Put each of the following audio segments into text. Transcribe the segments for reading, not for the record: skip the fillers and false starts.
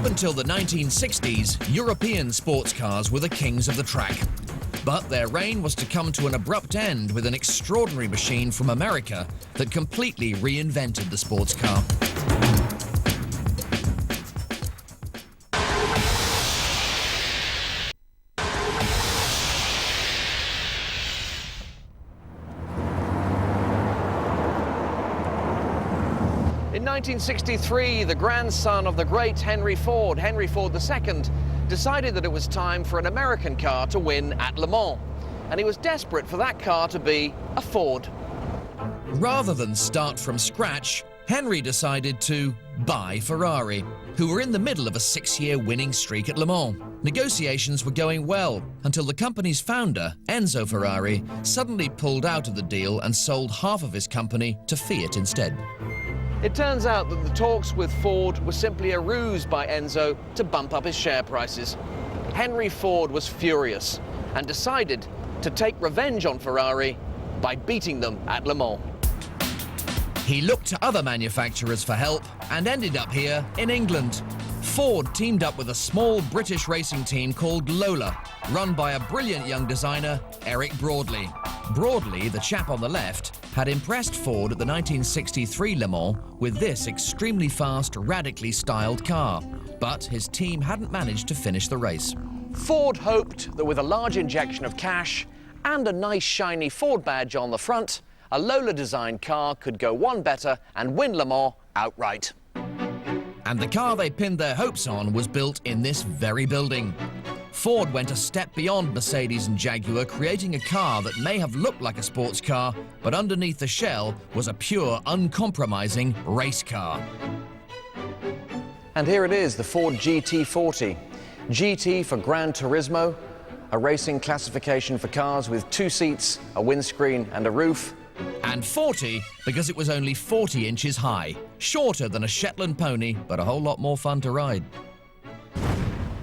Up until the 1960s, European sports cars were the kings of the track. But their reign was to come to an abrupt end with an extraordinary machine from America that completely reinvented the sports car. In 1963, the grandson of the great Henry Ford II, decided that it was time for an American car to win at Le Mans. And he was desperate for that car to be a Ford. Rather than start from scratch, Henry decided to buy Ferrari, who were in the middle of a 6-year winning streak at Le Mans. Negotiations were going well until the company's founder, Enzo Ferrari, suddenly pulled out of the deal and sold half of his company to Fiat instead. It turns out that the talks with Ford were simply a ruse by Enzo to bump up his share prices. Henry Ford was furious and decided to take revenge on Ferrari by beating them at Le Mans. He looked to other manufacturers for help and ended up here in England. Ford teamed up with a small British racing team called Lola, run by a brilliant young designer, Eric Broadley. Broadley, the chap on the left, had impressed Ford at the 1963 Le Mans with this extremely fast, radically styled car, but his team hadn't managed to finish the race. Ford hoped that with a large injection of cash and a nice shiny Ford badge on the front, a Lola-designed car could go one better and win Le Mans outright. And the car they pinned their hopes on was built in this very building. Ford went a step beyond Mercedes and Jaguar, creating a car that may have looked like a sports car, but underneath the shell was a pure, uncompromising race car. And here it is, the Ford GT40. GT for Gran Turismo, a racing classification for cars with 2 seats, a windscreen and a roof. And 40 because it was only 40 inches high, shorter than a Shetland pony, but a whole lot more fun to ride.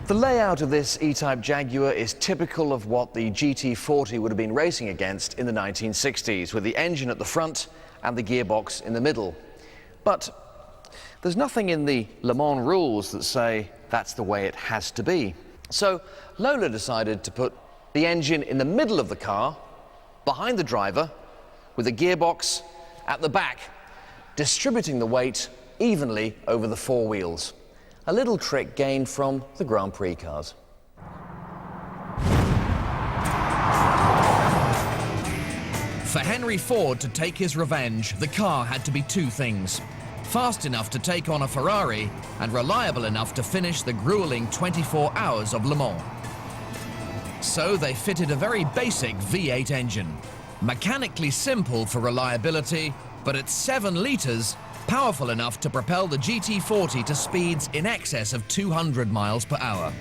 The layout of this E-Type Jaguar is typical of what the GT40 would have been racing against in the 1960s, with the engine at the front and the gearbox in the middle. But there's nothing in the Le Mans rules that say that's the way it has to be. So Lola decided to put the engine in the middle of the car, behind the driver, with a gearbox at the back, distributing the weight evenly over the 4 wheels. A little trick gained from the Grand Prix cars. For Henry Ford to take his revenge, the car had to be 2 things: fast enough to take on a Ferrari and reliable enough to finish the grueling 24 hours of Le Mans. So they fitted a very basic V8 engine, mechanically simple for reliability, but at 7 litres, powerful enough to propel the GT40 to speeds in excess of 200 miles per hour.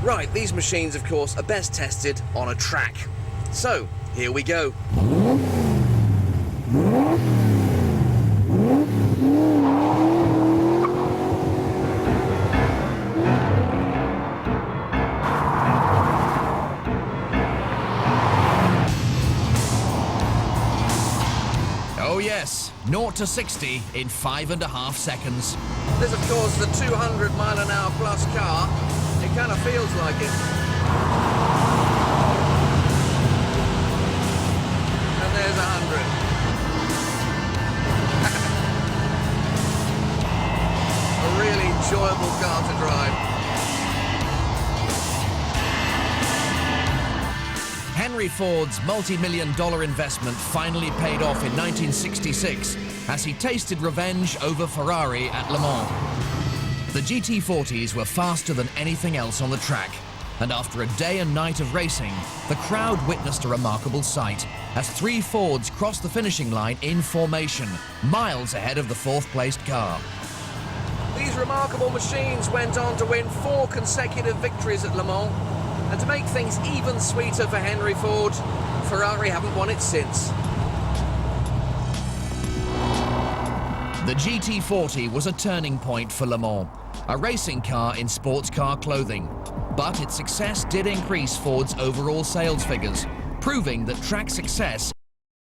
Right, these machines, of course, are best tested on a track. So, here we go. Oh yes, 0 to 60 in 5.5 seconds. This, of course, is a 200-mile-an-hour plus car. It kind of feels like it. And there's 100. A really enjoyable car to drive. Henry Ford's multi-million-dollar investment finally paid off in 1966 as he tasted revenge over Ferrari at Le Mans. The GT40s were faster than anything else on the track, and after a day and night of racing, the crowd witnessed a remarkable sight as 3 Fords crossed the finishing line in formation, miles ahead of the 4th-placed car. These remarkable machines went on to win 4 consecutive victories at Le Mans. And to make things even sweeter for Henry Ford, Ferrari haven't won it since. The GT40 was a turning point for Le Mans, a racing car in sports car clothing. But its success did increase Ford's overall sales figures, proving that track success